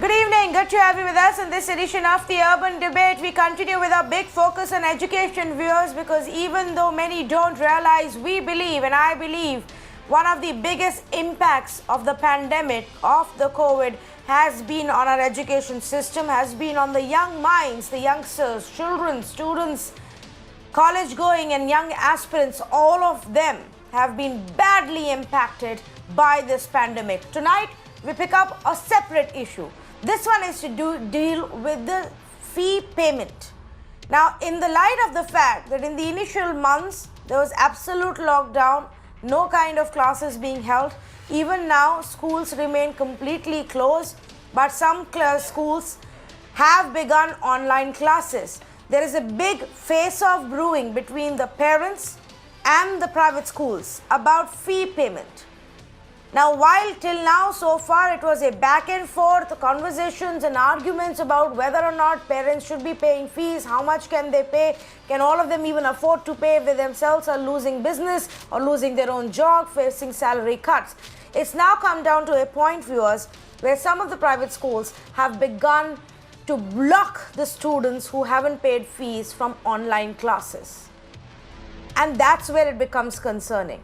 Good evening. Good to have you with us in this edition of the Urban Debate. We continue with our big focus on education, viewers, because even though many don't realize, we believe, and I believe, one of the biggest impacts of the pandemic, of the COVID, has been on our education system, has been on the young minds, the youngsters, children, students, college going and young aspirants. All of them have been badly impacted by this pandemic. Tonight, we pick up a separate issue. This one is to deal with the fee payment. Now, in the light of the fact that in the initial months, there was absolute lockdown, no kind of classes being held. Even now, schools remain completely closed, but some schools have begun online classes. There is a big face-off brewing between the parents and the private schools about fee payment. Now, while till now, so far, it was a back and forth conversations and arguments about whether or not parents should be paying fees, how much can they pay, can all of them even afford to pay if they themselves are losing business or losing their own job, facing salary cuts. It's now come down to a point, viewers, where some of the private schools have begun to block the students who haven't paid fees from online classes. And that's where it becomes concerning.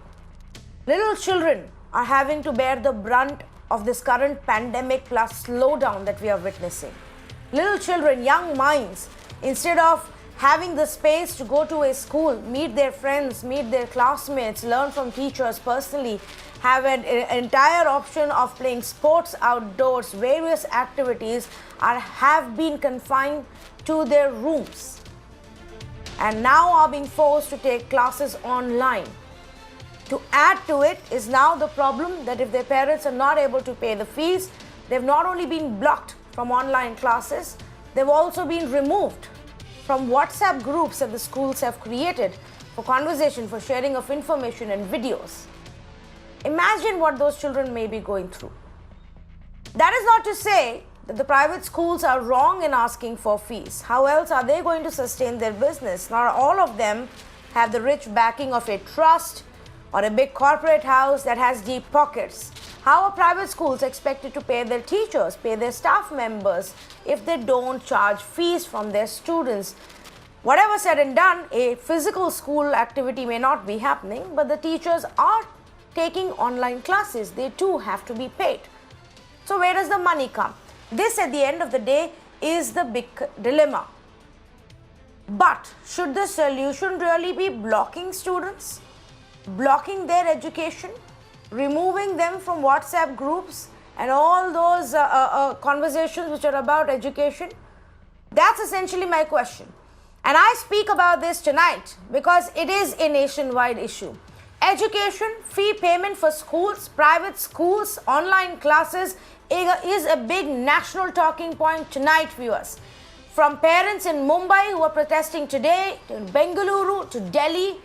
Little children are having to bear the brunt of this current pandemic plus slowdown that we are witnessing. Little children, young minds, instead of having the space to go to a school, meet their friends, meet their classmates, learn from teachers personally, have an entire option of playing sports outdoors, various activities, have been confined to their rooms and now are being forced to take classes online. To add to it is now the problem that if their parents are not able to pay the fees, they've not only been blocked from online classes, they've also been removed from WhatsApp groups that the schools have created for conversation, for sharing of information and videos. Imagine what those children may be going through. That is not to say that the private schools are wrong in asking for fees. How else are they going to sustain their business? Not all of them have the rich backing of a trust or a big corporate house that has deep pockets. How are private schools expected to pay their teachers, pay their staff members if they don't charge fees from their students? Whatever said and done, a physical school activity may not be happening, but the teachers are taking online classes. They too have to be paid. So where does the money come? This, at the end of the day, is the big dilemma. But should the solution really be blocking students? Blocking their education, removing them from WhatsApp groups and all those conversations which are about education? That's essentially my question. And I speak about this tonight because it is a nationwide issue. Education, fee payment for schools, private schools, online classes is a big national talking point tonight, viewers. From parents in Mumbai who are protesting today, to Bengaluru, to Delhi,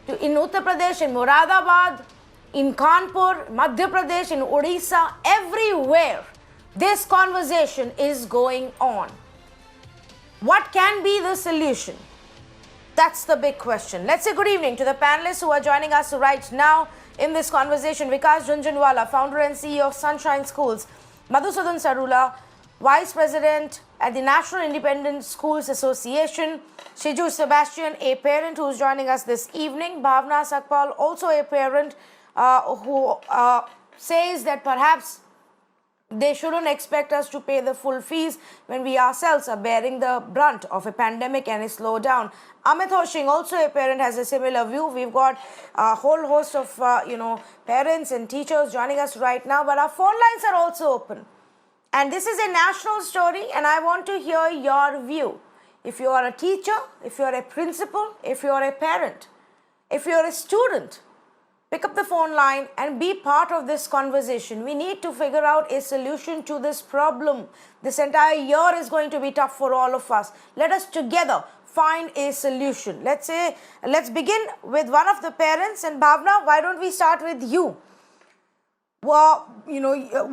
in Uttar Pradesh, in Moradabad, in Kanpur, Madhya Pradesh, in Odisha, everywhere this conversation is going on. What can be the solution? That's the big question. Let's say good evening to the panelists who are joining us right now in this conversation. Vikas Jhunjhunwala, founder and CEO of Sunshine Schools. Madhusudan Sarula, Vice President at the National Independent Schools Association. Shiju Sebastian, a parent who is joining us this evening. Bhavna Sakpal, also a parent who says that perhaps they shouldn't expect us to pay the full fees when we ourselves are bearing the brunt of a pandemic and a slowdown. Amit Hoshing, also a parent, has a similar view. We've got a whole host of parents and teachers joining us right now, but our phone lines are also open. And this is a national story, and I want to hear your view. If you are a teacher, if you are a principal, if you are a parent, if you are a student, pick up the phone line and be part of this conversation. We need to figure out a solution to this problem. This entire year is going to be tough for all of us. Let us together find a solution. Let's begin with one of the parents. And Bhavna, why don't we start with you? Well,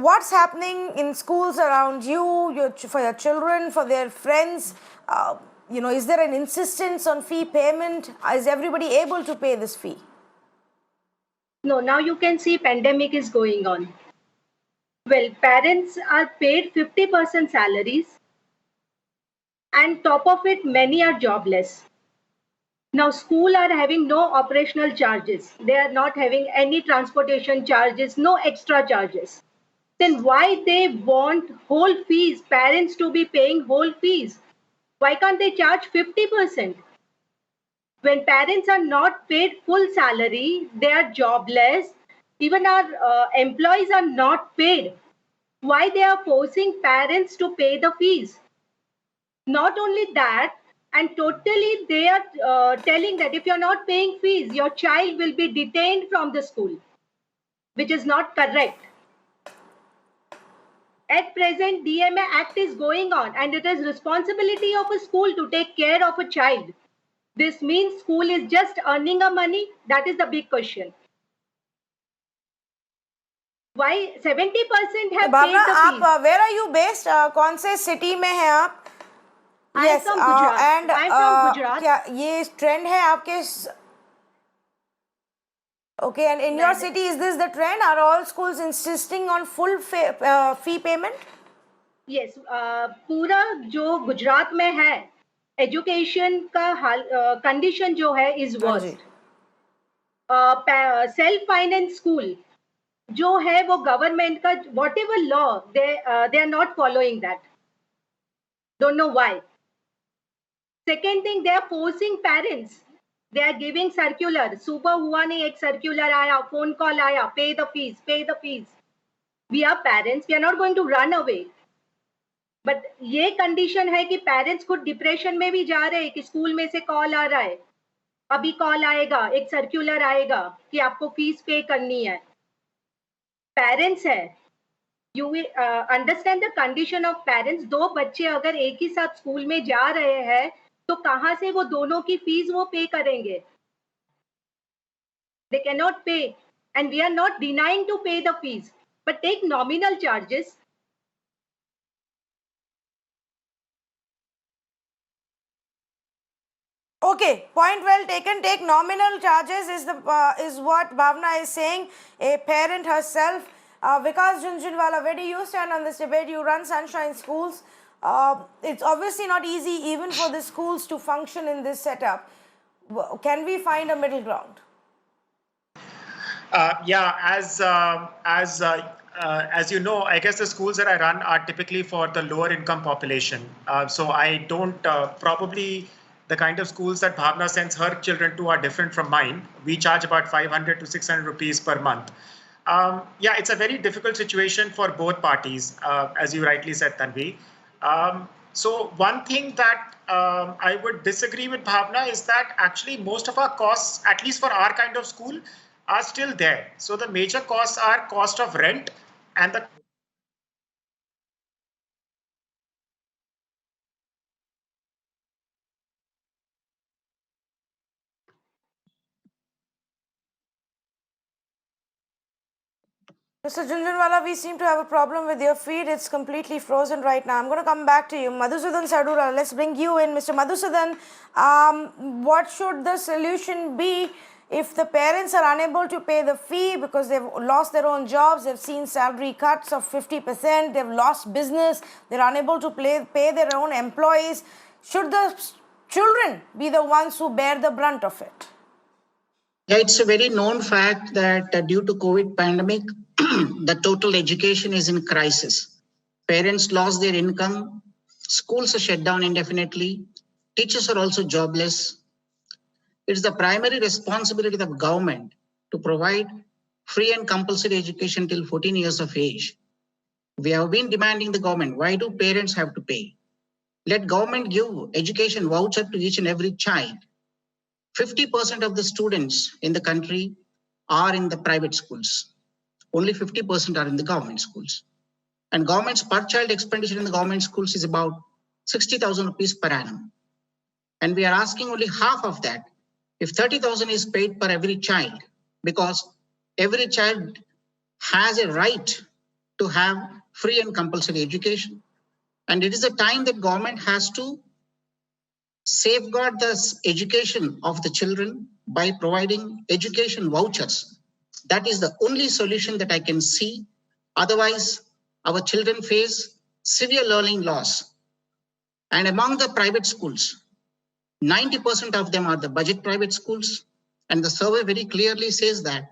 what's happening in schools around you, for your children, for their friends? Is there an insistence on fee payment? Is everybody able to pay this fee? No, now you can see pandemic is going on. Well, parents are paid 50% salaries, and top of it, many are jobless. Now, school are having no operational charges. They are not having any transportation charges, no extra charges. Then why they want whole fees, parents to be paying whole fees? Why can't they charge 50%? When parents are not paid full salary, they are jobless. Even our employees are not paid. Why they are forcing parents to pay the fees? Not only that, and totally they are telling that if you're not paying fees, your child will be detained from the school, which is not correct. At present, DMA Act is going on, and it is responsibility of a school to take care of a child. This means school is just earning a money. That is the big question. Why 70% have Bhavna, paid the आप fees? where are you based? कौन से city में हैं आप? I am from Gujarat. And I am from Gujarat. क्या ये trend है आपके? Okay, and in your city, is this the trend? Are all schools insisting on full fee payment? Yes, पूरा जो गुजरात में है, एजुकेशन का कंडीशन जो है is worst. Self finance school जो है वो गवर्नमेंट का whatever law they are not following that. Don't know why. Second thing, they are forcing parents. They are giving circular. सुबह हुआ नहीं, एक सर्क्यूलर आया, फोन कॉल आया, pay the fees, pay the fees. We are parents, we are not going to run away. But ये condition है कि parents खुद डिप्रेशन में भी जा रहे हैं कि स्कूल में से कॉल आ रहा है, अभी कॉल आएगा, एक सर्क्यूलर आएगा कि आपको फीस पे करनी है. पेरेंट्स है, you understand the condition of parents. दो बच्चे अगर एक ही साथ स्कूल में जा रहे हैं तो कहाँ से वो दोनों की फीस वो पे करेंगे? They cannot pay, and we are not denying to pay the fees, but take nominal charges. Okay, point well taken. Take nominal charges is the is what Bhavna is saying. A parent herself, Vikas Junjunwala, where do you stand on this debate? You run Sunshine Schools. It's obviously not easy even for the schools to function in this setup. Can we find a middle ground? Yeah, as you know, I guess the schools that I run are typically for the lower income population. So I don't probably. The kind of schools that Bhavna sends her children to are different from mine. We charge about 500 to 600 rupees per month. Yeah, it's a very difficult situation for both parties, as you rightly said, Tanvi. So one thing that I would disagree with Bhavna is that actually most of our costs, at least for our kind of school, are still there. So the major costs are cost of rent and the Mr. Junjunwala, we seem to have a problem with your feed. It's completely frozen right now. I'm going to come back to you. Madhusudan Sadura, let's bring you in. Mr. Madhusudan, what should the solution be if the parents are unable to pay the fee because they've lost their own jobs, they've seen salary cuts of 50%, they've lost business, they're unable to pay their own employees? Should the children be the ones who bear the brunt of it? Yeah, it's a very known fact that due to COVID pandemic, the total education is in crisis. Parents lost their income, schools are shut down indefinitely, teachers are also jobless. It's the primary responsibility of the government to provide free and compulsory education till 14 years of age. We have been demanding the government, why do parents have to pay? Let government give education voucher to each and every child. 50% of the students in the country are in the private schools. Only 50% are in the government schools. And government's per child expenditure in the government schools is about 60,000 rupees per annum. And we are asking only half of that. If 30,000 is paid per every child, because every child has a right to have free and compulsory education. And it is a time that government has to safeguard the education of the children by providing education vouchers. That is the only solution that I can see. Otherwise, our children face severe learning loss. And among the private schools, 90% of them are the budget private schools. And the survey very clearly says that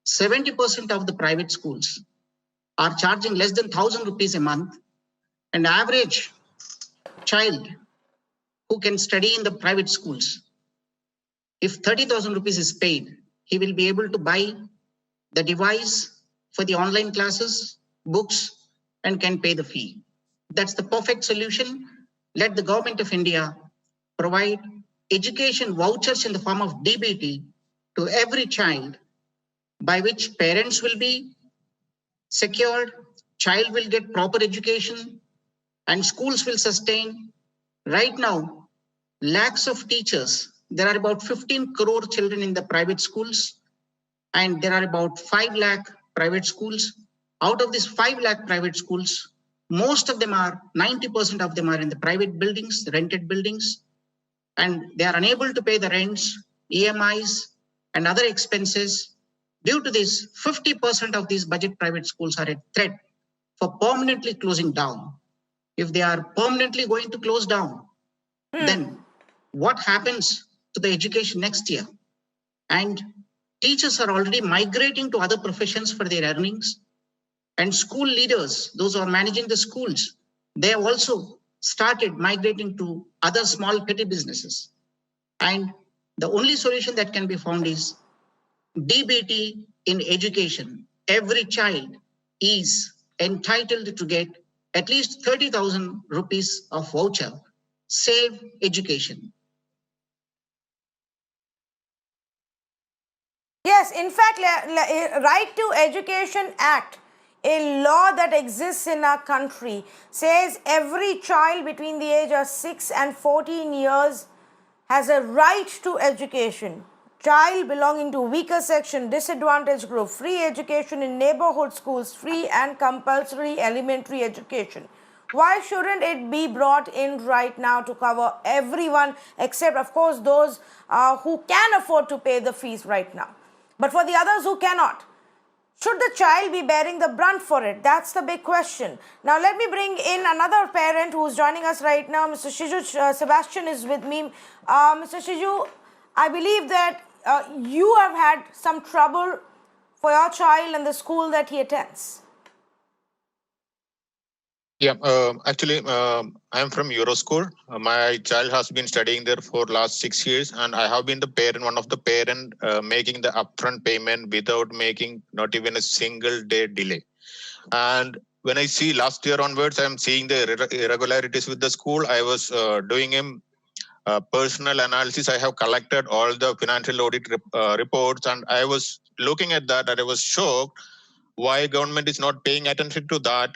70% of the private schools are charging less than 1,000 rupees a month. And average child who can study in the private schools, if 30,000 rupees is paid, he will be able to buy the device for the online classes, books, and can pay the fee. That's the perfect solution. Let the government of India provide education vouchers in the form of DBT to every child, by which parents will be secured, child will get proper education, and schools will sustain. Right now, lakhs of teachers, there are about 15 crore children in the private schools, and there are about 5 lakh private schools. Out of these 5 lakh private schools, most of them are, 90% of them are in the private buildings, rented buildings, and they are unable to pay the rents, EMIs, and other expenses. Due to this, 50% of these budget private schools are a threat for permanently closing down. If they are permanently going to close down, then what happens to the education next year? And teachers are already migrating to other professions for their earnings. And school leaders, those who are managing the schools, they have also started migrating to other small petty businesses. And the only solution that can be found is DBT in education. Every child is entitled to get at least 30,000 rupees of voucher. Save education. Yes, in fact, Right to Education Act, a law that exists in our country, says every child between the age of 6 and 14 years has a right to education. Child belonging to weaker section, disadvantaged group, free education in neighborhood schools, free and compulsory elementary education. Why shouldn't it be brought in right now to cover everyone, except, of course, those who can afford to pay the fees right now? But for the others who cannot, should the child be bearing the brunt for it? That's the big question. Now, let me bring in another parent who's joining us right now. Mr. Shiju Sebastian is with me. Mr. Shiju, I believe that you have had some trouble for your child in the school that he attends. Yeah, actually, I am from Euroschool. My child has been studying there for last 6 years, and I have been the parent, one of the parent making the upfront payment without making not even a single day delay. And when I see last year onwards, I am seeing the irregularities with the school. I was doing a personal analysis. I have collected all the financial audit reports, and I was looking at that, and I was shocked why government is not paying attention to that.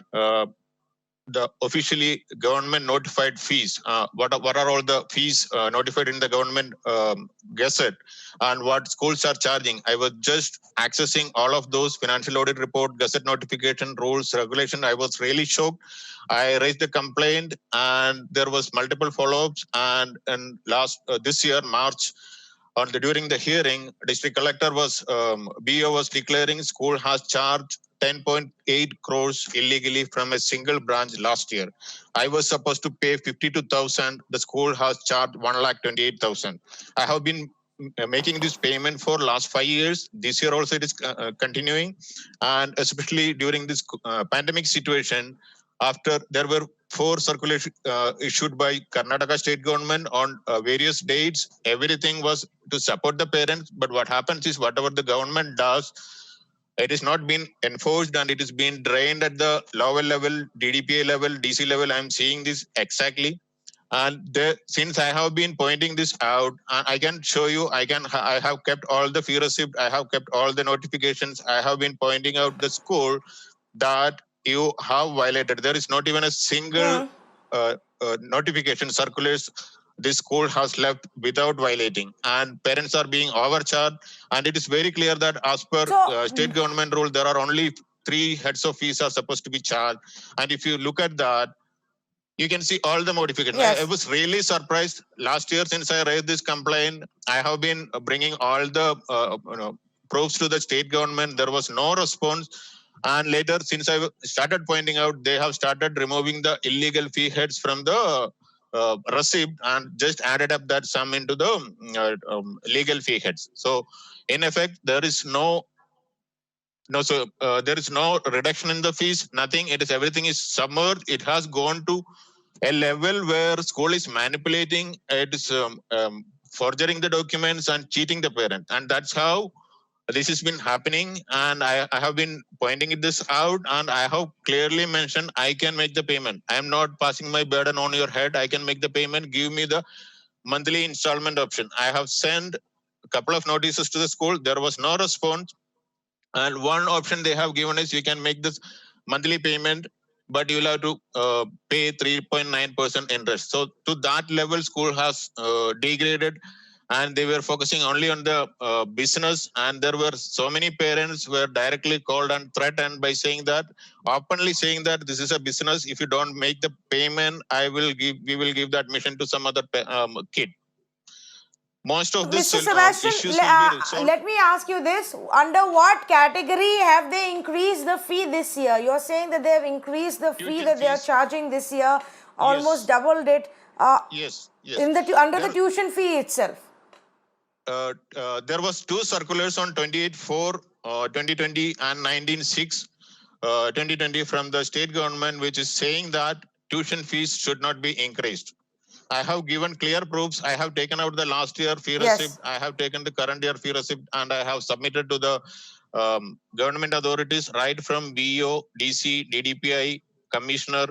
The officially government notified fees. What are all the fees notified in the government gazette, and what schools are charging? I was just accessing all of those financial audit report, gazette notification, rules, regulation. I was really shocked. I raised the complaint, and there was multiple follow-ups. And last this year, March, during the hearing, district collector was BO was declaring school has charged 10.8 crores illegally from a single branch last year. I was supposed to pay 52,000. The school has charged 1,28,000. I have been making this payment for last 5 years. This year also it is continuing, and especially during this pandemic situation, after there were 4 circulars issued by Karnataka state government on various dates. Everything was to support the parents, but what happens is whatever the government does, it is not being enforced, and it is being drained at the lower level, DDPA level, DC level. I'm seeing this exactly. And since I have been pointing this out, and I can show you, I have kept all the fee receipt, I have kept all the notifications, I have been pointing out the school that you have violated. There is not even a single notification circulars this school has left without violating, and parents are being overcharged. And it is very clear that as per state government rule, there are only 3 heads of fees are supposed to be charged. And if you look at that, you can see all the modifications. Yes. I was really surprised. Last year, since I raised this complaint, I have been bringing all the proofs to the state government. There was no response. And later, since I started pointing out, they have started removing the illegal fee heads from the receipt and just added up that sum into the legal fee heads. So in effect, there is no reduction in the fees, nothing. It is everything is submerged. It has gone to a level where school is manipulating. It is forging the documents and cheating the parent, and that's how this has been happening. And I have been pointing this out, and I have clearly mentioned I can make the payment. I am not passing my burden on your head. I can make the payment. Give me the monthly installment option. I have sent a couple of notices to the school. There was no response. And one option they have given is you can make this monthly payment, but you will have to pay 3.9% interest. So to that level, school has degraded, and they were focusing only on the business. And there were so many parents who were directly called and threatened by saying that, openly saying that this is a business. If you don't make the payment, we will give the admission to some other kid. Most of this Mr. Sebastian, issues will be resolved. let me ask you this. Under what category have they increased the fee this year? You're saying that they have increased the fee that they are charging this year, almost doubled it. Yes. Under the tuition fee itself. There was two circulars on 28/4, 2020 and 19/6, 2020 from the state government, which is saying that tuition fees should not be increased. I have given clear proofs. I have taken out the last year fee receipt. I have taken the current year fee receipt, and I have submitted to the government authorities, right from BEO, DC, DDPI, Commissioner,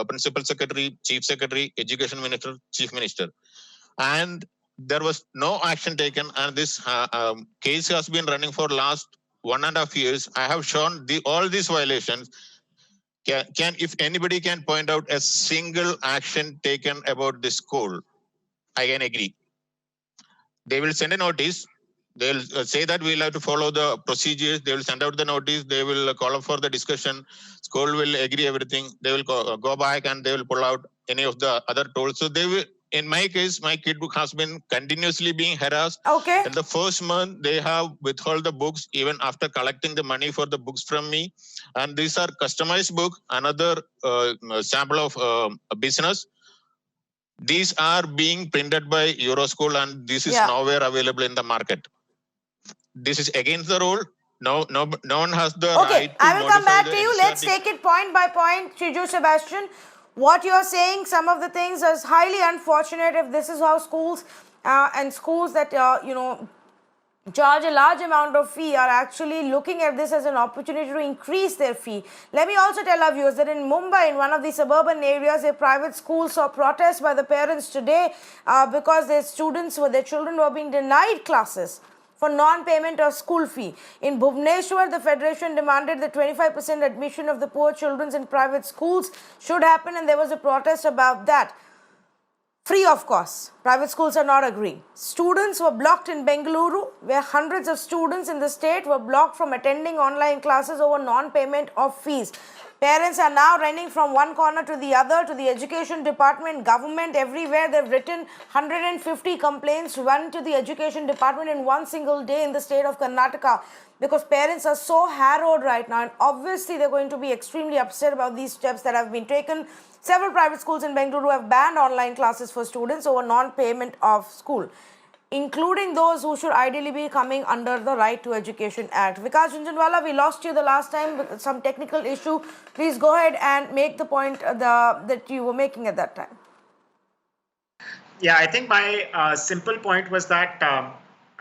Principal Secretary, Chief Secretary, Education Minister, Chief Minister. And there was no action taken. And this case has been running for last 1.5 years. I have shown all these violations. If anybody can point out a single action taken about this school, I can agree. They will send a notice. They will say that we will have to follow the procedures. They will send out the notice. They will call up for the discussion. School will agree everything. They will go back and they will pull out any of the other tools. So they will. In my case, my kid has been continuously being harassed. Okay. In the first month, they have withheld the books even after collecting the money for the books from me. And these are customized book, another sample of a business. These are being printed by Euroschool, and this is nowhere available in the market. This is against the rule. No one has the right to I will come back to you. NCERT. Let's take it point by point, Shiju Sebastian. What you're saying, some of the things is highly unfortunate if this is how schools and schools that, charge a large amount of fee are actually looking at this as an opportunity to increase their fee. Let me also tell our viewers that in Mumbai, in one of the suburban areas, a private school saw protests by the parents today because their children were being denied classes for non-payment of school fee. In Bhubaneswar, the Federation demanded that 25% admission of the poor children in private schools should happen, and there was a protest about that. Free of cost. Private schools are not agreeing. Students were blocked in Bengaluru, where hundreds of students in the state were blocked from attending online classes over non-payment of fees. Parents are now running from one corner to the other, to the education department, government, everywhere. They've written 150 complaints run to the education department in one single day in the state of Karnataka, because parents are so harrowed right now, and obviously they're going to be extremely upset about these steps that have been taken. Several private schools in Bengaluru have banned online classes for students over non-payment of school, including those who should ideally be coming under the Right to Education Act. Vikas Jhunjhunwala, we lost you the last time with some technical issue. Please go ahead and make the point that you were making at that time. Yeah, I think my simple point was that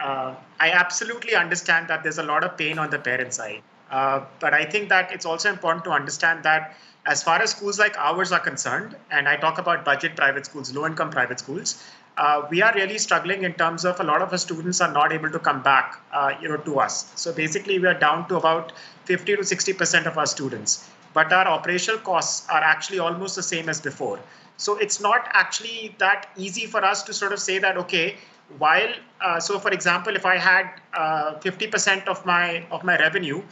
I absolutely understand that there's a lot of pain on the parent side. But I think that it's also important to understand that as far as schools like ours are concerned, and I talk about budget private schools, low-income private schools, we are really struggling in terms of a lot of our students are not able to come back, to us. So basically, we are down to about 50 to 60% of our students. But our operational costs are actually almost the same as before. So it's not actually that easy for us to sort of say that, okay, so for example, if I had 50% of my revenue,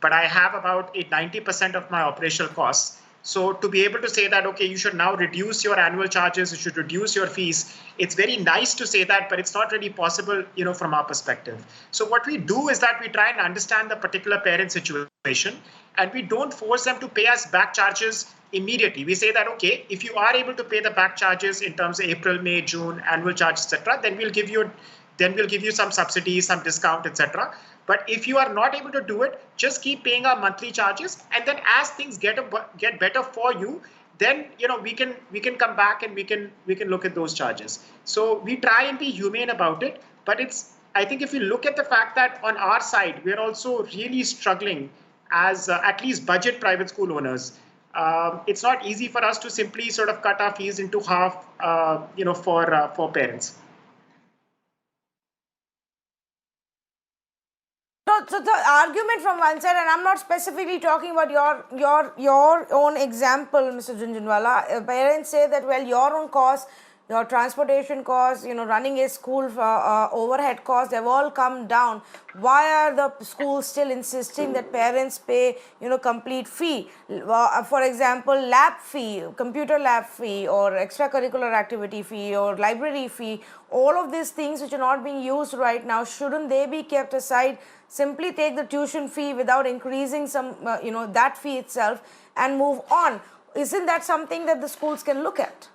but I have about 90% of my operational costs. So to be able to say that, okay, you should now reduce your annual charges, you should reduce your fees. It's very nice to say that, but it's not really possible, from our perspective. So what we do is that we try and understand the particular parent situation. and we don't force them to pay us back charges immediately. We say that, okay, if you are able to pay the back charges in terms of April, May, June, annual charges, etc., then we'll give you some subsidies, some discount, etc. But if you are not able to do it, just keep paying our monthly charges, and then as things get better for you, then we can come back and we can look at those charges. So we try and be humane about it, but I think if you look at the fact that on our side we're also really struggling as at least budget private school owners. It's not easy for us to simply sort of cut our fees into half, for parents. So the argument from one side, and I'm not specifically talking about your own example, Mr. Jhunjhunwala. Parents say that, well, your own costs, your transportation costs, running a school overhead costs, they've all come down. Why are the schools still insisting that parents pay, complete fee? For example, lab fee, computer lab fee, or extracurricular activity fee, or library fee, all of these things which are not being used right now, shouldn't they be kept aside? Simply take the tuition fee without increasing some, that fee itself and move on. Isn't that something that the schools can look at?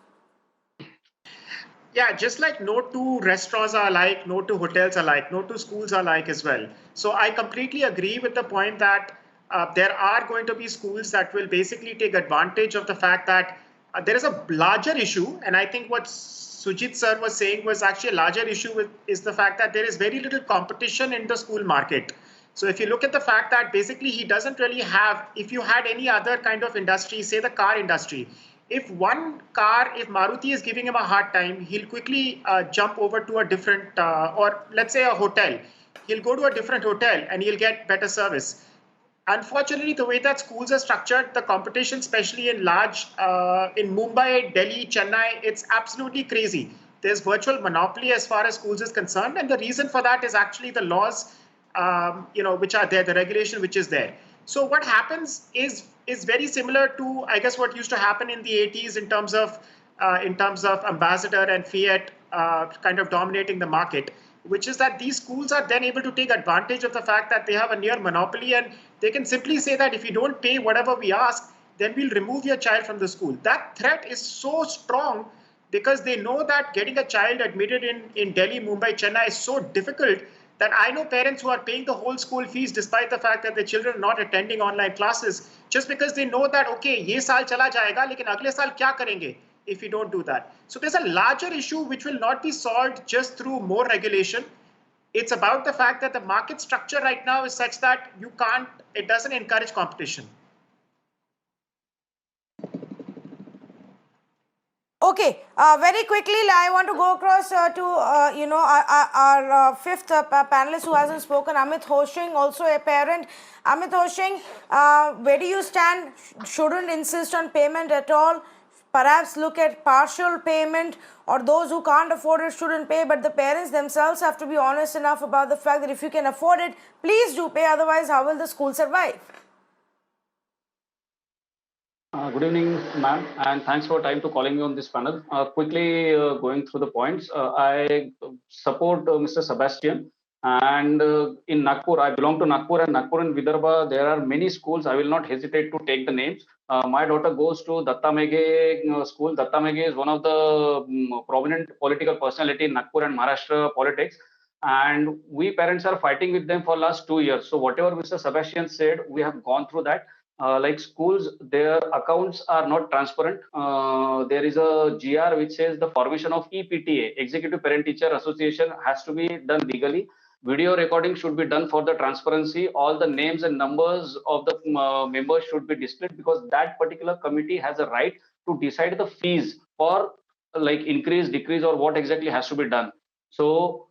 Yeah, just like no two restaurants are alike, no two hotels are alike, no two schools are alike as well. So I completely agree with the point that there are going to be schools that will basically take advantage of the fact that there is a larger issue. And I think what Sujit sir was saying was actually a larger issue is the fact that there is very little competition in the school market. So if you look at the fact that basically he doesn't really have, if you had any other kind of industry, say the car industry, if Maruti is giving him a hard time, he'll quickly jump over to a different, or let's say a hotel. He'll go to a different hotel and he'll get better service. Unfortunately, the way that schools are structured, the competition, especially in in Mumbai, Delhi, Chennai, it's absolutely crazy. There's virtual monopoly as far as schools is concerned. And the reason for that is actually the laws, which are there, the regulation which is there. So what happens is very similar to, I guess, what used to happen in the 80s in terms of Ambassador and Fiat kind of dominating the market, which is that these schools are then able to take advantage of the fact that they have a near monopoly, and they can simply say that if you don't pay whatever we ask, then we'll remove your child from the school. That threat is so strong because they know that getting a child admitted in Delhi, Mumbai, Chennai is so difficult that I know parents who are paying the whole school fees despite the fact that their children are not attending online classes, just because they know that, okay, ye saal chala jayega, lekin agle saal kya karenge if you don't do that. So there's a larger issue which will not be solved just through more regulation. It's about the fact that the market structure right now is such that it doesn't encourage competition. Okay, very quickly, I want to go across to, our fifth panelist who hasn't spoken, Amit Hoshing, also a parent. Amit Hoshing, where do you stand? Shouldn't insist on payment at all? Perhaps look at partial payment, or those who can't afford it shouldn't pay, but the parents themselves have to be honest enough about the fact that if you can afford it, please do pay, otherwise how will the school survive? Good evening, ma'am, and thanks for time to calling me on this panel. Quickly going through the points, I support Mr. Sebastian, and in Nagpur, I belong to Nagpur, and Nagpur and Vidarbha, there are many schools. I will not hesitate to take the names. My daughter goes to Datta Meghe school. Datta Meghe is one of the prominent political personality in Nagpur and Maharashtra politics. And we parents are fighting with them for last 2 years. So whatever Mr. Sebastian said, we have gone through that. Like schools, their accounts are not transparent. There is a GR which says the formation of EPTA, Executive Parent Teacher Association, has to be done legally. Video recording should be done for the transparency. All the names and numbers of the members should be displayed, because that particular committee has a right to decide the fees for like increase, decrease, or what exactly has to be done. So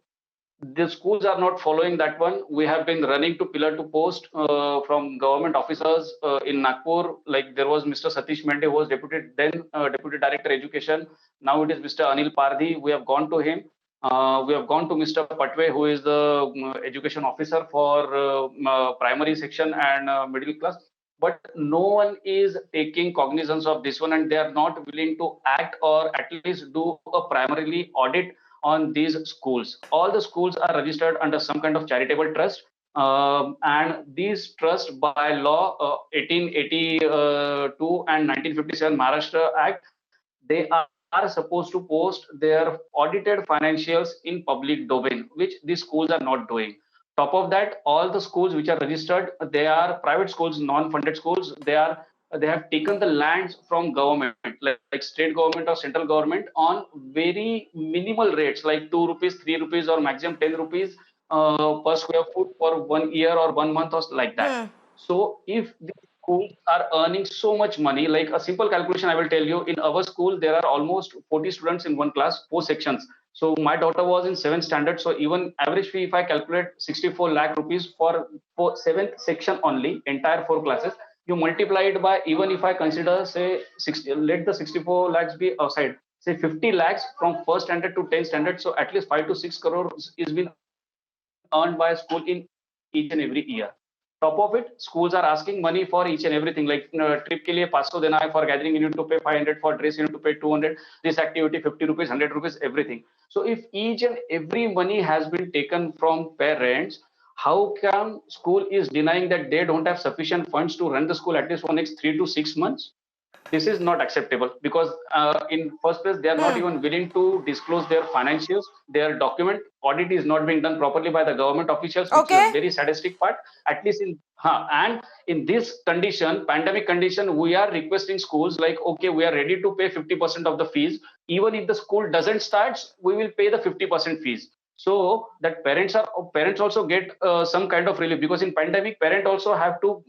the schools are not following that one. We have been running to pillar to post from government officers in Nagpur. Like there was Mr. Satish Mende, who was Deputy Director Education. Now it is Mr. Anil Pardhi. We have gone to him. We have gone to Mr. Patwe, who is the education officer for primary section and middle class. But no one is taking cognizance of this one, and they are not willing to act or at least do a primarily audit on these schools. All the schools are registered under some kind of charitable trust. And these trusts by law 1882 and 1957 Maharashtra Act, they are supposed to post their audited financials in public domain, which these schools are not doing. Top of that, all the schools which are registered, they are private schools, non-funded schools. They have taken the lands from government, like state government or central government, on very minimal rates, like 2 rupees, 3 rupees, or maximum 10 rupees per square foot for 1 year or 1 month or like that. So if the schools are earning so much money, like a simple calculation I will tell you, in our school there are almost 40 students in one class, 4 sections. So my daughter was in 7th standard. So even average fee, if I calculate 64 lakh rupees for 7th section only, entire 4 classes, you multiply it by, even if I consider say 60, let the 64 lakhs be outside, say 50 lakhs from 1st standard to 10th standard. So at least 5 to 6 crores is been earned by a school in each and every year. Top of it, schools are asking money for each and everything, like trip ke liye 500 dena hai, for gathering you need to pay 500, for dress you need to pay 200, this activity 50 rupees, 100 rupees, everything. So if each and every money has been taken from parents, how come school is denying that they don't have sufficient funds to run the school at least for next 3 to 6 months? This is not acceptable, because in first place they are not even willing to disclose their financials, their document audit is not being done properly by the government officials, which is a very sadistic part. At least and in this condition, pandemic condition, we are requesting schools like, okay, we are ready to pay 50% of the fees. Even if the school doesn't start, we will pay the 50% fees, so that parents also get some kind of relief, because in pandemic parent also have to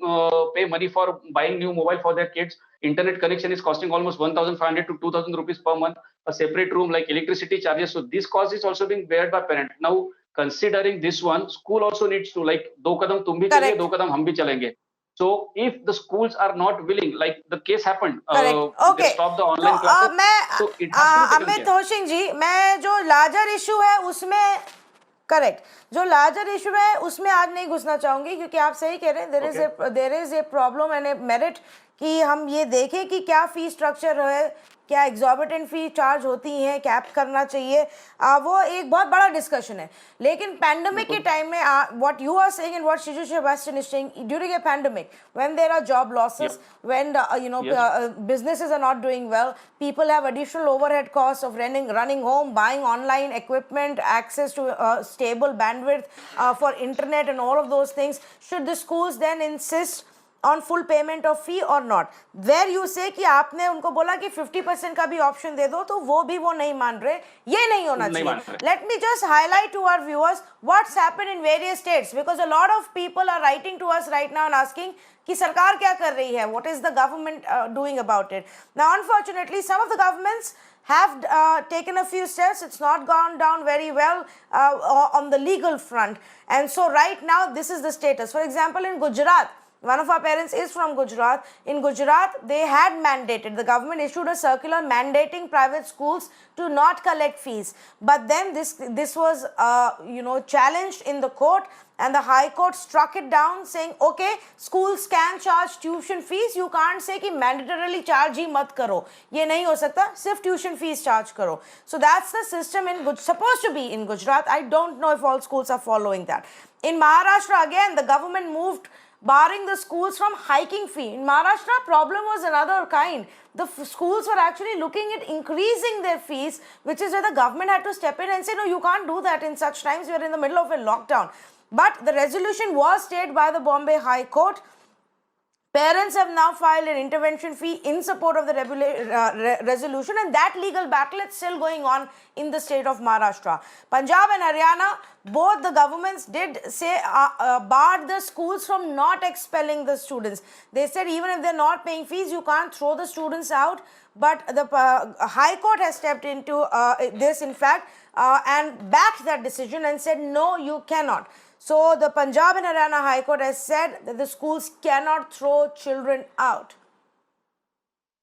pay money for buying new mobile for their kids. Internet connection is costing almost 1,500 to 2,000 rupees per month, a separate room, like electricity charges. So this cost is also being bared by parent. Now considering this one, school also needs to, like, do kadam tum bhi chaliye, do kadam hum bhi chalenge. So if the schools are not willing, like the case happened, they stop the online classes. So it has to be taken Amit Hoshing ji, मैं जो larger issue है उसमें, correct, जो larger issue है उसमें आज नहीं घुसना चाहूंगी, क्योंकि आप सही कह रहे हैं, there is a problem and a merit कि हम ये देखें कि क्या फी स्ट्रक्चर है, क्या एग्जॉर्बिटेंट फी चार्ज होती हैं, कैप करना चाहिए, वो एक बहुत बड़ा डिस्कशन है. लेकिन पैंडेमिक के टाइम में what you are saying and what Shiju Sebastian is saying, during a pandemic when there are job losses, when businesses are not doing well, people have additional overhead costs of running home, buying online equipment, access to stable bandwidth for internet and all of those things. Should the schools then insist on full payment of fee or not? Where you say कि आपने उनको बोला कि 50% का भी option दे दो, तो वो नहीं मान रहे, ये नहीं होना चाहिए. Let me just highlight to our viewers what's happened in various states, because a lot of people are writing to us right now and asking कि सरकार क्या कर रही है, what is the government doing about it. Now unfortunately some of the governments have taken a few steps. It's not gone down very well on the legal front, and so right now this is the status. For example, in Gujarat, one of our parents is from Gujarat. In Gujarat, they had mandated, the government issued a circular mandating private schools to not collect fees. But then this was challenged in the court, and the High Court struck it down, saying, okay, schools can charge tuition fees. You can't say कि mandatorily charge ही मत करो. ये नहीं हो सकता, सिर्फ tuition fees charge करो. So that's the system supposed to be in Gujarat. I don't know if all schools are following that. In Maharashtra, again, the government moved, barring the schools from hiking fee. In Maharashtra, problem was another kind. The schools were actually looking at increasing their fees, which is where the government had to step in and say, no, you can't do that in such times. We are in the middle of a lockdown. But the resolution was stayed by the Bombay High Court. Parents have now filed an intervention fee in support of the resolution, and that legal battle is still going on in the state of Maharashtra. Punjab and Haryana, both the governments did say barred the schools from not expelling the students. They said even if they're not paying fees, you can't throw the students out. But the High Court has stepped into this, in fact, and backed that decision and said, no, you cannot. So the Punjab and Haryana High Court has said that the schools cannot throw children out.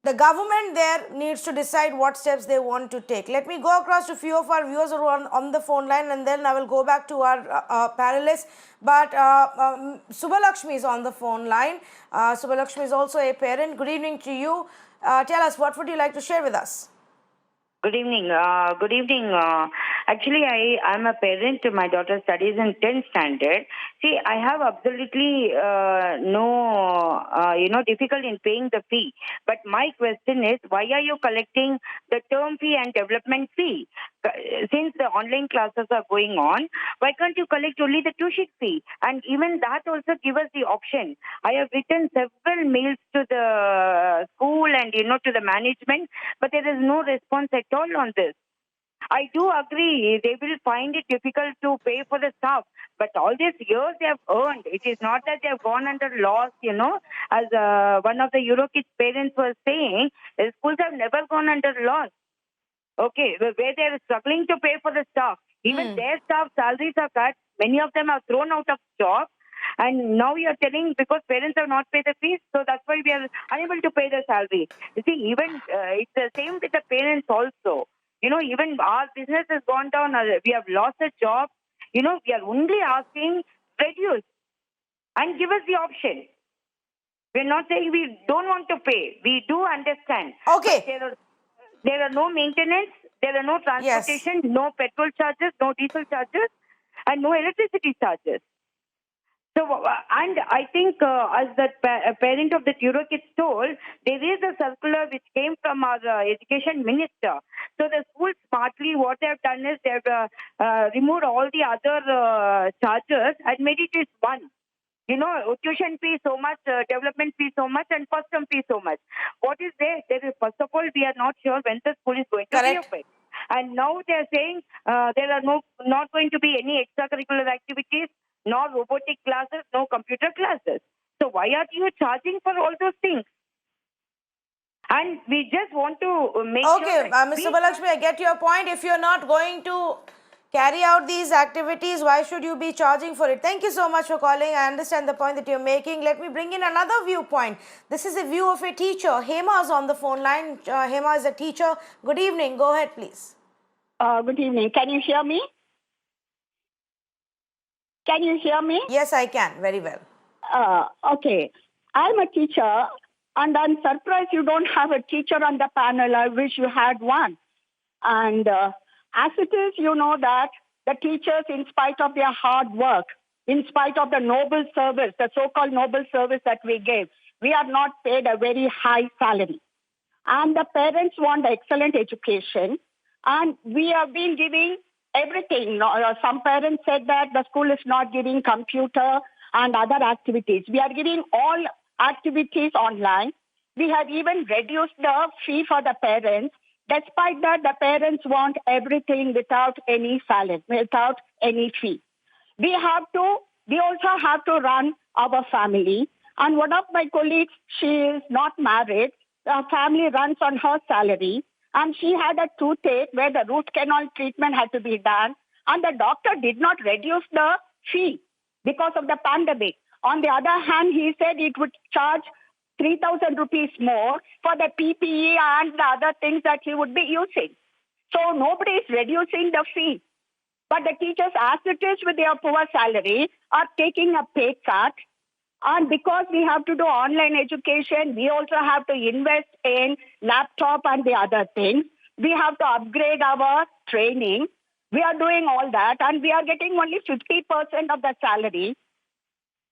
The government there needs to decide what steps they want to take. Let me go across to a few of our viewers who are on the phone line, and then I will go back to our panelists. But Subhalakshmi is on the phone line. Subhalakshmi is also a parent. Good evening to you. Tell us, what would you like to share with us? Good evening. Actually, I'm a parent. My daughter studies in 10th standard. See, I have absolutely no, difficulty in paying the fee. But my question is, why are you collecting the term fee and development fee? Since the online classes are going on, why can't you collect only the tuition fee? And even that also give us the option. I have written several mails to the school and, to the management, but there is no response at all on this. I do agree they will find it difficult to pay for the staff, but all these years they have earned. It is not that they have gone under loss, as one of the Eurokids parents was saying, the schools have never gone under loss. Okay, where they are struggling to pay for the staff. Even their staff salaries are cut. Many of them are thrown out of jobs. And now you are telling because parents have not paid the fees, so that's why we are unable to pay the salary. You see, even it's the same with the parents also. Even our business has gone down. We have lost a job. We are only asking reduce and give us the option. We're not saying we don't want to pay. We do understand. Okay. There are no maintenance, there are no transportation, no petrol charges, no diesel charges, and no electricity charges. So, and I think as the parent of the Eurokids told, there is a circular which came from our education minister. So the schools smartly, what they have done is they have removed all the other charges and made it as one. Tuition fee so much, development fee so much, and first term fee so much. What is there? There is, first of all, we are not sure when the school is going to reopen. And now they are saying there are not going to be any extracurricular activities, nor robotic classes, no computer classes. So why are you charging for all those things? And we just want to make sure. Okay, Mr. Balakshmi, I get your point. If you're not going to carry out these activities, why should you be charging for it? Thank you so much for calling. I understand the point that you're making. Let me bring in another viewpoint. This is a view of a teacher. Hema is on the phone line. Hema is a teacher. Good evening. Go ahead, please. Good evening. Can you hear me? Can you hear me? Yes, I can. Very well. Okay. I'm a teacher, and I'm surprised you don't have a teacher on the panel. I wish you had one. And as it is, you know that the teachers, in spite of their hard work, in spite of the noble service, the so-called noble service that we give, we are not paid a very high salary. And the parents want excellent education, and we have been giving everything. Some parents said that the school is not giving computer and other activities. We are giving all activities online. We have even reduced the fee for the parents. Despite that, the parents want everything without any salary, without any fee. We also have to run our family. And one of my colleagues, she is not married. Her family runs on her salary. And she had a toothache where the root canal treatment had to be done. And the doctor did not reduce the fee because of the pandemic. On the other hand, he said it would charge 3,000 rupees more for the PPE and the other things that he would be using. So nobody is reducing the fee. But the teachers, as it is with their poor salary, are taking a pay cut. And because we have to do online education, we also have to invest in laptop and the other things. We have to upgrade our training. We are doing all that, and we are getting only 50% of the salary.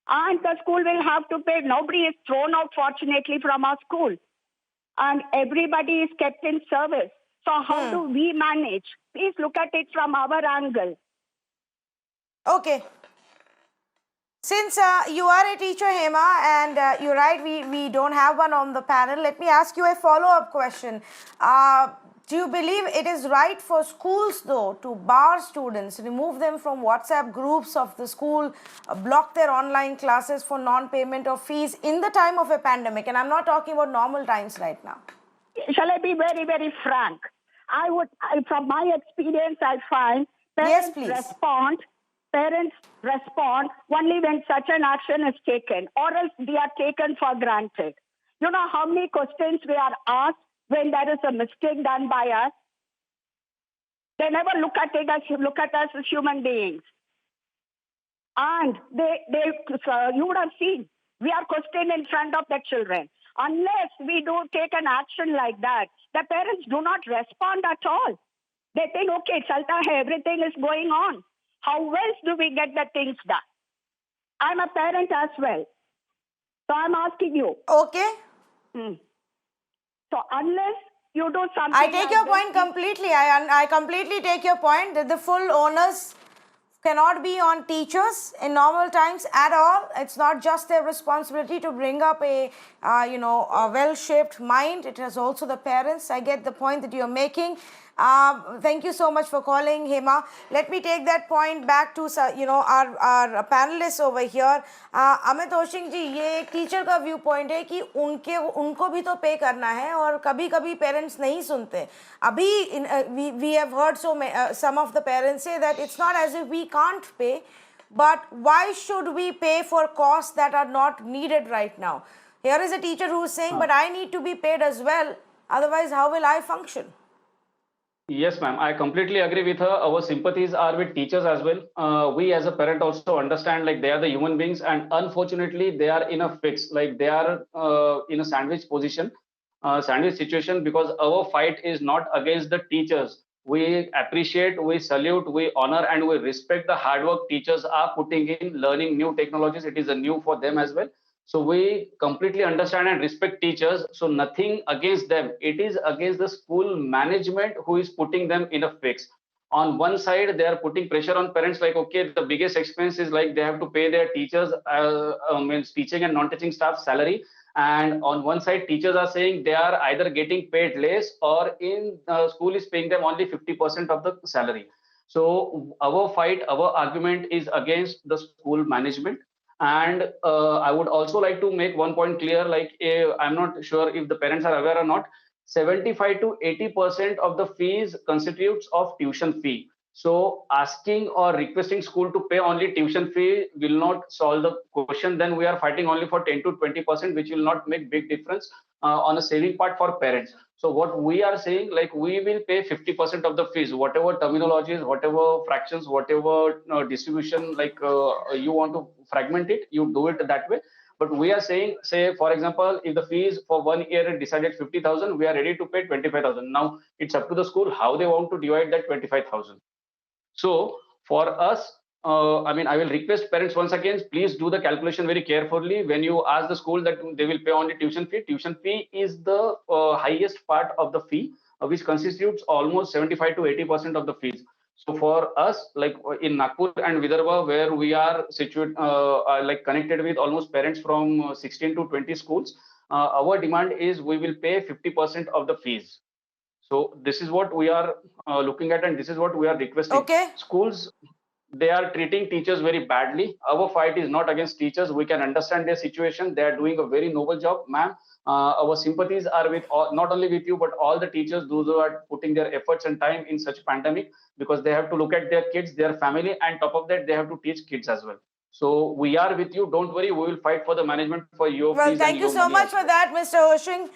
And the school will have to pay. Nobody is thrown out, fortunately, from our school. And everybody is kept in service. So how do we manage? Please look at it from our angle. Okay. Since you are a teacher, Hema, and you're right, we don't have one on the panel, let me ask you a follow-up question. Do you believe it is right for schools, though, to bar students, remove them from WhatsApp groups of the school, block their online classes for non-payment of fees in the time of a pandemic? And I'm not talking about normal times right now. Shall I be very, very frank? From my experience, I find parents respond only when such an action is taken, or else they are taken for granted. You know how many questions we are asked when there is a mistake done by us? They never look at us as human beings. And you would have seen, we are questioned in front of the children. Unless we do take an action like that, the parents do not respond at all. They think, okay, chalta hai, everything is going on. How else do we get the things done? I'm a parent as well. So I'm asking you. Okay. So unless you do something, I take like your this, point completely. I completely take your point that the full onus cannot be on teachers in normal times at all. It's not just their responsibility to bring up a well-shaped mind. It is also the parents. I get the point that you're making. Thank you so much for calling, Hema. Let me take that point back to our panelists over here. Amit Hoshing ji, ये एक teacher का view point है कि उनको भी तो पे करना है और कभी-कभी पेरेंट्स नहीं सुनते. अभी we have heard some of the parents say that it's not as if we can't pay, but why should we pay for costs that are not needed right now? Here is a teacher who is saying, but I need to be paid as well. Otherwise, how will I function? Yes, ma'am. I completely agree with her. Our sympathies are with teachers as well. We as a parent also understand like they are the human beings, and unfortunately they are in a fix, like they are in a sandwich situation, because our fight is not against the teachers. We appreciate, we salute, we honor, and we respect the hard work teachers are putting in learning new technologies. It is a new for them as well. So we completely understand and respect teachers. So nothing against them. It is against the school management who is putting them in a fix. On one side, they are putting pressure on parents like, okay, the biggest expense is like they have to pay their teachers, means teaching and non-teaching staff salary. And on one side, teachers are saying they are either getting paid less or in school is paying them only 50% of the salary. So our fight, our argument is against the school management. And I would also like to make one point clear, like I'm not sure if the parents are aware or not, 75 to 80% of the fees constitutes of tuition fee. So asking or requesting school to pay only tuition fee will not solve the question. Then we are fighting only for 10 to 20%, which will not make big difference on a saving part for parents. So what we are saying, like we will pay 50% of the fees, whatever terminologies, whatever fractions, whatever distribution, like you want to fragment it, you do it that way. But we are saying, say, for example, if the fees for 1 year decided 50,000, we are ready to pay 25,000. Now it's up to the school how they want to divide that 25,000. So for us, I will request parents once again, please do the calculation very carefully. When you ask the school that they will pay only tuition fee is the highest part of the fee, which constitutes almost 75 to 80% of the fees. So for us, like in Nagpur and Vidarbha, where we are situated, like connected with almost parents from 16 to 20 schools, our demand is we will pay 50% of the fees. So this is what we are looking at, and this is what we are requesting. Okay. Schools, they are treating teachers very badly. Our fight is not against teachers. We can understand their situation. They are doing a very noble job, ma'am. Our sympathies are with not only with you, but all the teachers, those who are putting their efforts and time in such pandemic, because they have to look at their kids, their family, and top of that, they have to teach kids as well. So we are with you. Don't worry. We will fight for the management for your. Well, thank you so much for that, Mr. Hoshing.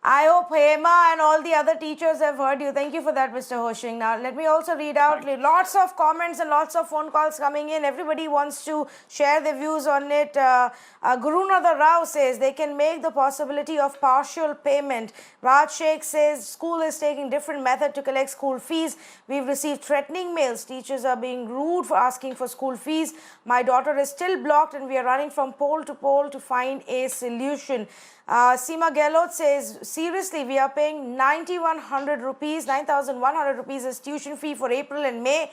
I hope Hema and all the other teachers have heard you. Thank you for that, Mr. Hoshing. Now, let me also read out lots of comments and lots of phone calls coming in. Everybody wants to share their views on it. Gurunatha Rao says they can make the possibility of partial payment. Raj Sheikh says school is taking different method to collect school fees. We've received threatening mails. Teachers are being rude for asking for school fees. My daughter is still blocked and we are running from pole to pole to find a solution. Seema Gehlot says, seriously, we are paying 9,100 rupees as tuition fee for April and May.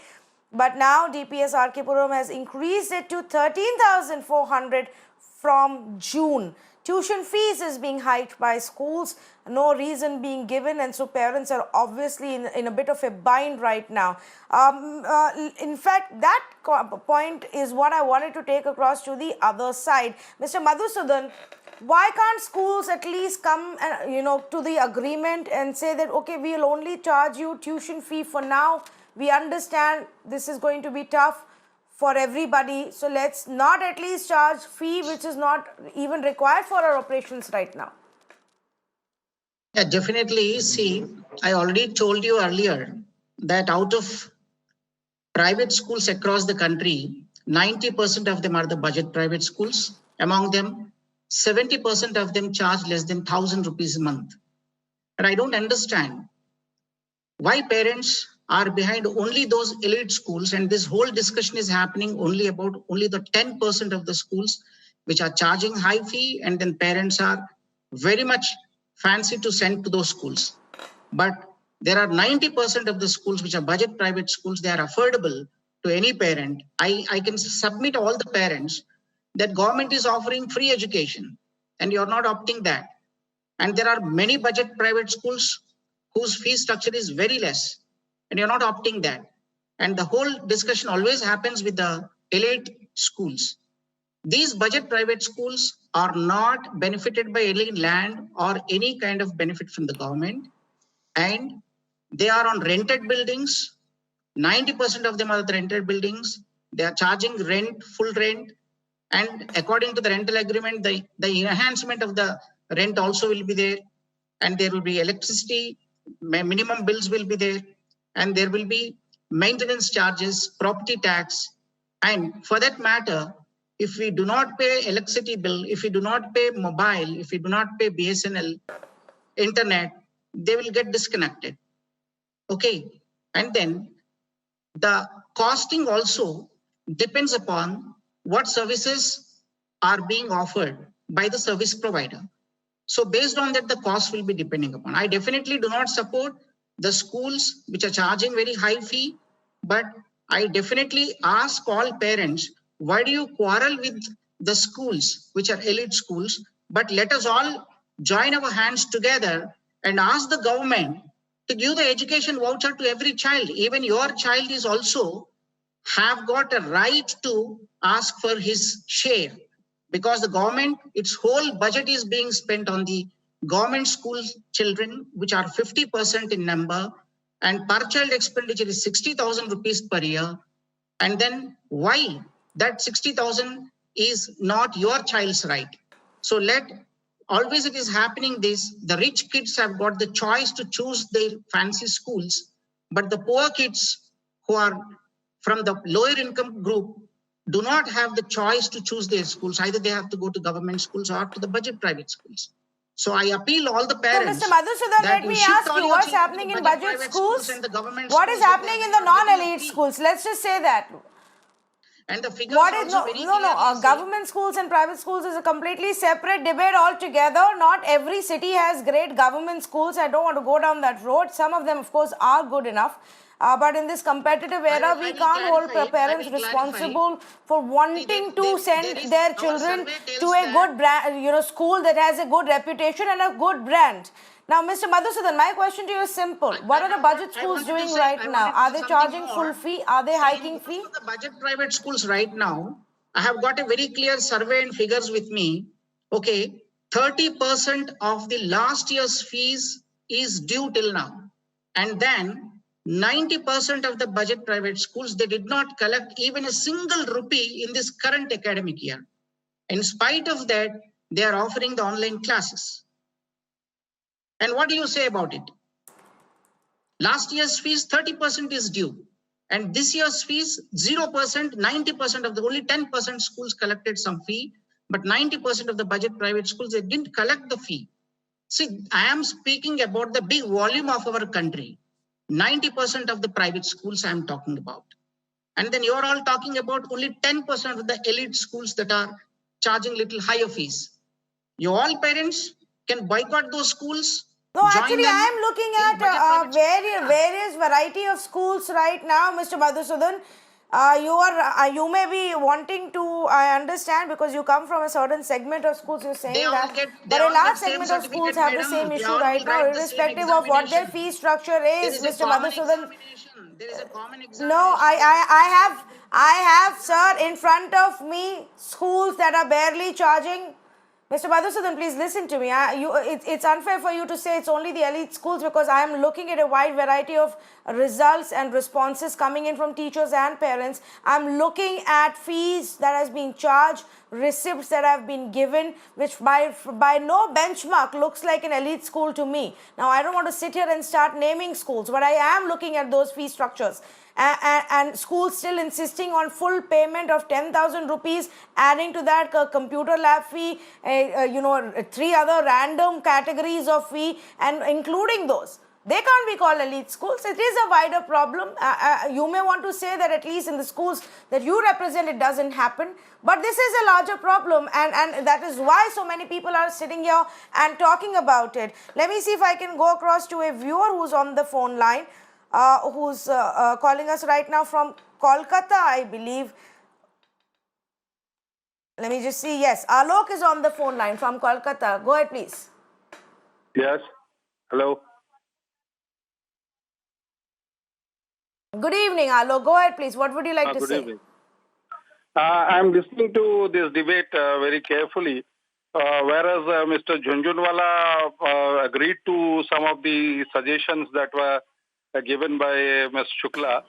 But now DPS RK Puram has increased it to 13,400 from June. Tuition fees is being hiked by schools, no reason being given, and so parents are obviously in a bit of a bind right now. In fact, that point is what I wanted to take across to the other side. Mr. Madhusudan, why can't schools at least come to the agreement and say that, okay, we'll only charge you tuition fee for now. We understand this is going to be tough for everybody. So let's not at least charge fee which is not even required for our operations right now. Yeah, definitely. See, I already told you earlier that out of private schools across the country, 90% of them are the budget private schools. Among them, 70% of them charge less than 1,000 rupees a month. And I don't understand why parents are behind only those elite schools, and this whole discussion is happening only about only the 10% of the schools which are charging high fee, and then parents are very much fancy to send to those schools. But there are 90% of the schools which are budget private schools. They are affordable to any parent. I can submit all the parents that government is offering free education and you're not opting that. And there are many budget private schools whose fee structure is very less and you're not opting that. And the whole discussion always happens with the elite schools. These budget private schools are not benefited by any land or any kind of benefit from the government. And they are on rented buildings. 90% of them are the rented buildings. They are charging rent, full rent. And according to the rental agreement, the enhancement of the rent also will be there. And there will be electricity, minimum bills will be there. And there will be maintenance charges, property tax. And for that matter, if we do not pay electricity bill, if we do not pay mobile, if we do not pay BSNL, internet, they will get disconnected. Okay. And then the costing also depends upon what services are being offered by the service provider. So based on that, the cost will be depending upon. I definitely do not support the schools which are charging very high fee, but I definitely ask all parents, why do you quarrel with the schools which are elite schools? But let us all join our hands together and ask the government to give the education voucher to every child. Even your child is also have got a right to ask for his share, because the government, its whole budget is being spent on the government school children, which are 50% in number, and per child expenditure is 60,000 rupees per year. And then why that 60,000 is not your child's right? So always it is happening this, the rich kids have got the choice to choose their fancy schools, but the poor kids who are from the lower income group do not have the choice to choose their schools. Either they have to go to government schools or to the budget private schools. So I appeal all the parents. So Mr. Madhusudan, let me ask you, what's happening in budget schools? What is happening in the non-elite schools? Let's just say that. And the figures What is also government schools and private schools is a completely separate debate altogether. Not every city has great government schools. I don't want to go down that road. Some of them, of course, are good enough. But in this competitive era, we can't hold parents responsible for wanting to send their children to a good brand, school that has a good reputation and a good brand. Now, Mr. Madhusudan, my question to you is simple. What are the budget schools doing right now? Are they charging full fee? Are they hiking fee? The budget private schools right now, I have got a very clear survey and figures with me. Okay, 30% of the last year's fees is due till now. And then 90% of the budget private schools, they did not collect even a single rupee in this current academic year. In spite of that, they are offering the online classes. And what do you say about it? Last year's fees, 30% is due. And this year's fees, 0%, 90% of the, only 10% schools collected some fee, but 90% of the budget private schools, they didn't collect the fee. See, I am speaking about the big volume of our country. 90% of the private schools I am talking about. And then you're all talking about only 10% of the elite schools that are charging little higher fees. You all parents can boycott those schools. No, actually, I am looking at various variety of schools right now, Mr. Madhusudan. You may be wanting to, I understand, because you come from a certain segment of schools, you're saying that. But a large segment of schools have the same issue right now, irrespective of what their fee structure is, Mr. Madhusudan. There is a common examination. No, I have, sir, in front of me, schools that are barely charging. Mr. Madhusudan, please listen to me. It's unfair for you to say it's only the elite schools, because I am looking at a wide variety of results and responses coming in from teachers and parents. I'm looking at fees that has been charged, receipts that have been given, which by no benchmark looks like an elite school to me. Now, I don't want to sit here and start naming schools, but I am looking at those fee structures. And schools still insisting on full payment of 10,000 rupees, adding to that computer lab fee, 3 other random categories of fee, and including those. They can't be called elite schools. It is a wider problem. You may want to say that at least in the schools that you represent, it doesn't happen. But this is a larger problem, and that is why so many people are sitting here and talking about it. Let me see if I can go across to a viewer who's on the phone line, who's calling us right now from Kolkata, I believe. Let me just see. Yes, Alok is on the phone line from Kolkata. Go ahead, please. Yes. Hello. Good evening, Alok. Go ahead, please. What would you like to Good say? evening. I'm listening to this debate very carefully, whereas Mr. Jhunjhunwala agreed to some of the suggestions that were given by Ms. Shukla.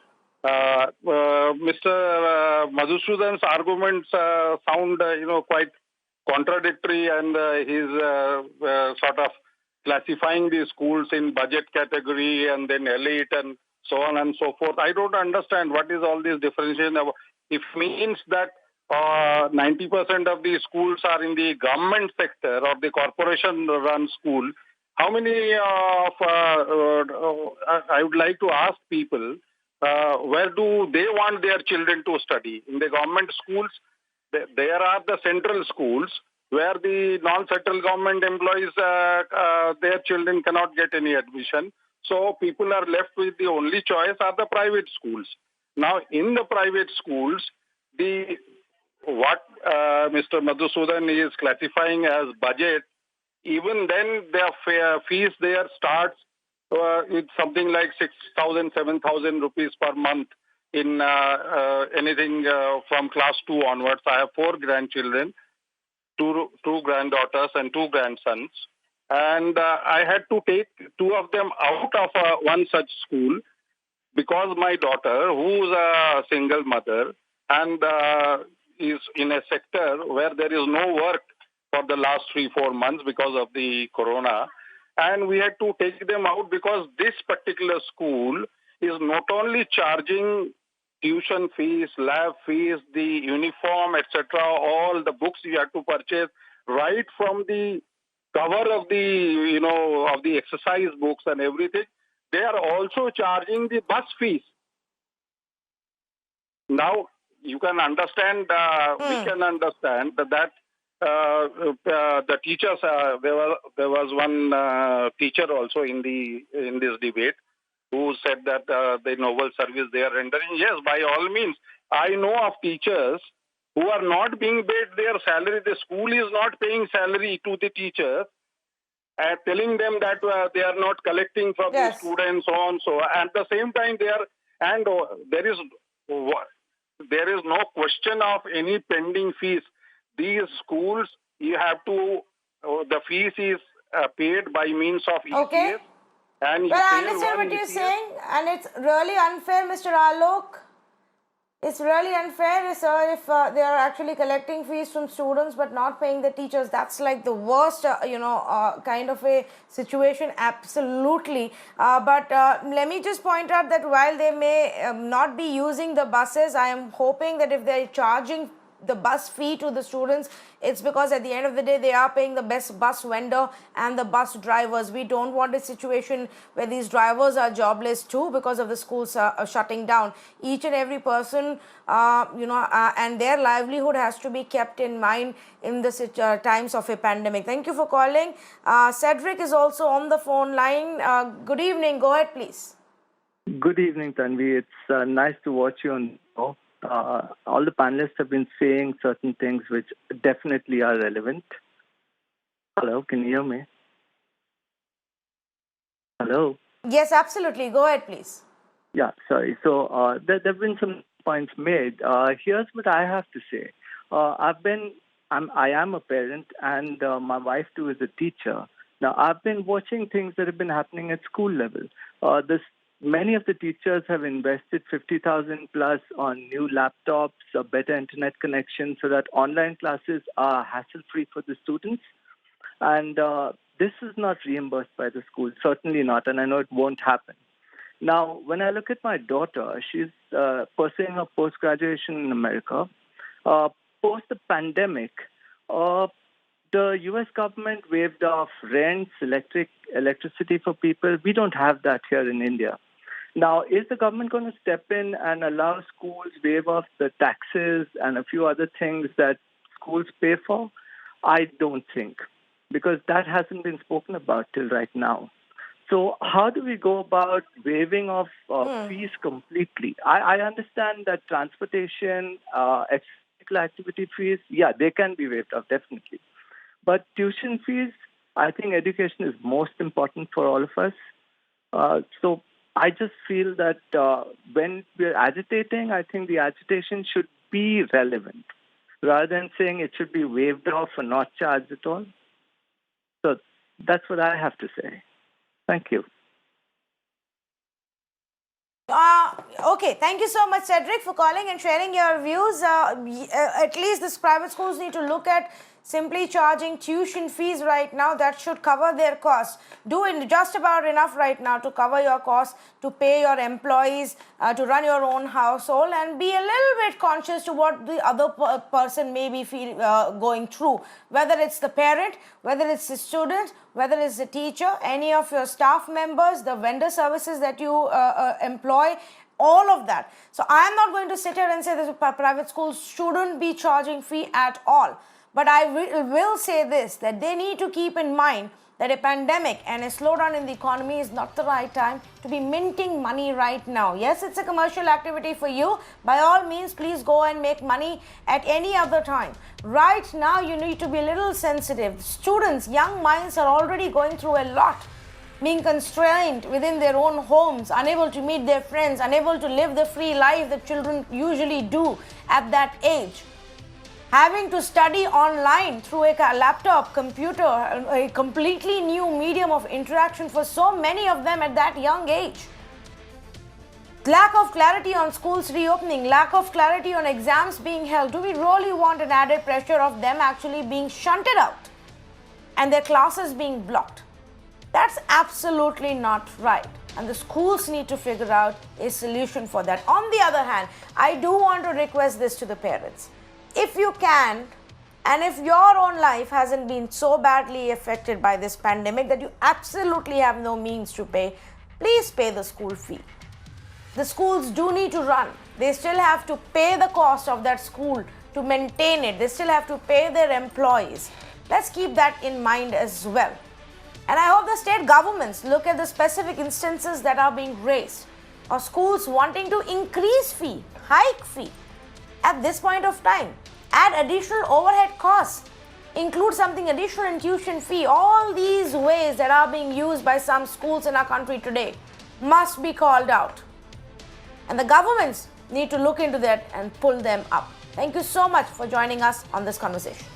Mr. Madhusudan's arguments sound, quite contradictory, and he's sort of classifying the schools in budget category and then elite and so on and so forth. I don't understand what is all this differentiation about. If means that 90% of the schools are in the government sector or the corporation-run school, how many of, I would like to ask people, where do they want their children to study? In the government schools, there are the central schools where the non-central government employees, their children cannot get any admission. So people are left with the only choice are the private schools. Now, in the private schools, what Mr. Madhusudan is classifying as budget, even then their fees there starts with something like 6,000, 7,000 rupees per month in anything from class 2 onwards. I have 4 grandchildren, two granddaughters and 2 grandsons. And I had to take 2 of them out of one such school because my daughter, who's a single mother and is in a sector where there is no work for the last 3-4 months because of the corona, and we had to take them out because this particular school is not only charging tuition fees, lab fees, the uniform, etc., all the books you have to purchase right from the cover of the, of the exercise books and everything. They are also charging the bus fees. Now, you can understand, we can understand that the teachers, there was one teacher also in this debate who said that the noble service they are rendering. Yes, by all means. I know of teachers who are not being paid their salary. The school is not paying salary to the teachers, telling them that they are not collecting from the students, so on. So at the same time, they are, and there is no question of any pending fees. These schools, you have to, the fees is paid by means of ECS. Okay. And well, I understand what you're saying, and it's really unfair, Mr. Alok. It's really unfair, sir, if they are actually collecting fees from students but not paying the teachers. That's like the worst, kind of a situation, absolutely. But let me just point out that while they may not be using the buses, I am hoping that if they're charging the bus fee to the students, it's because at the end of the day they are paying the best bus vendor and the bus drivers. We don't want a situation where these drivers are jobless too because of the schools shutting down. Each and every person, and their livelihood has to be kept in mind in the times of a pandemic. Thank you for calling. Cedric is also on the phone line. Good evening. Go ahead, please. Good evening, Tanvi. It's nice to watch you on the show. All the panelists have been saying certain things which definitely are relevant. Hello, can you hear me? Hello? Yes, absolutely. Go ahead, please. Yeah, sorry. So there have been some points made. Here's what I have to say. I am a parent, and my wife too is a teacher. Now, I've been watching things that have been happening at school level. Many of the teachers have invested 50,000 plus on new laptops, a better internet connection, so that online classes are hassle-free for the students. And this is not reimbursed by the school, certainly not, and I know it won't happen. Now, when I look at my daughter, she's pursuing her post-graduation in America. Post the pandemic, the US government waived off rents, electricity for people. We don't have that here in India. Now, is the government going to step in and allow schools waive off the taxes and a few other things that schools pay for? I don't think, because that hasn't been spoken about till right now. So how do we go about waiving off fees completely? I understand that transportation, extracurricular activity fees, yeah, they can be waived off, definitely. But tuition fees, I think education is most important for all of us. So I just feel that when we're agitating, I think the agitation should be relevant rather than saying it should be waived off or not charged at all. So that's what I have to say. Thank you. Okay, thank you so much, Cedric, for calling and sharing your views. At least these private schools need to look at simply charging tuition fees right now. That should cover their costs. Do just about enough right now to cover your costs, to pay your employees, to run your own household, and be a little bit conscious to what the other person may be going through, whether it's the parent, whether it's the student, whether it's the teacher, any of your staff members, the vendor services that you employ, all of that. So I'm not going to sit here and say that private schools shouldn't be charging fee at all. But I will say this, that they need to keep in mind that a pandemic and a slowdown in the economy is not the right time to be minting money right now. Yes, it's a commercial activity for you. By all means, please go and make money at any other time. Right now, you need to be a little sensitive. Students, young minds are already going through a lot, being constrained within their own homes, unable to meet their friends, unable to live the free life that children usually do at that age. Having to study online through a laptop, computer, a completely new medium of interaction for so many of them at that young age. Lack of clarity on schools reopening, lack of clarity on exams being held. Do we really want an added pressure of them actually being shunted out and their classes being blocked? That's absolutely not right. And the schools need to figure out a solution for that. On the other hand, I do want to request this to the parents. If you can, and if your own life hasn't been so badly affected by this pandemic that you absolutely have no means to pay, please pay the school fee. The schools do need to run. They still have to pay the cost of that school to maintain it. They still have to pay their employees. Let's keep that in mind as well. And I hope the state governments look at the specific instances that are being raised, or schools wanting to increase fee, hike fee at this point of time, add additional overhead costs, include something additional in tuition fee. All these ways that are being used by some schools in our country today must be called out. And the governments need to look into that and pull them up. Thank you so much for joining us on this conversation.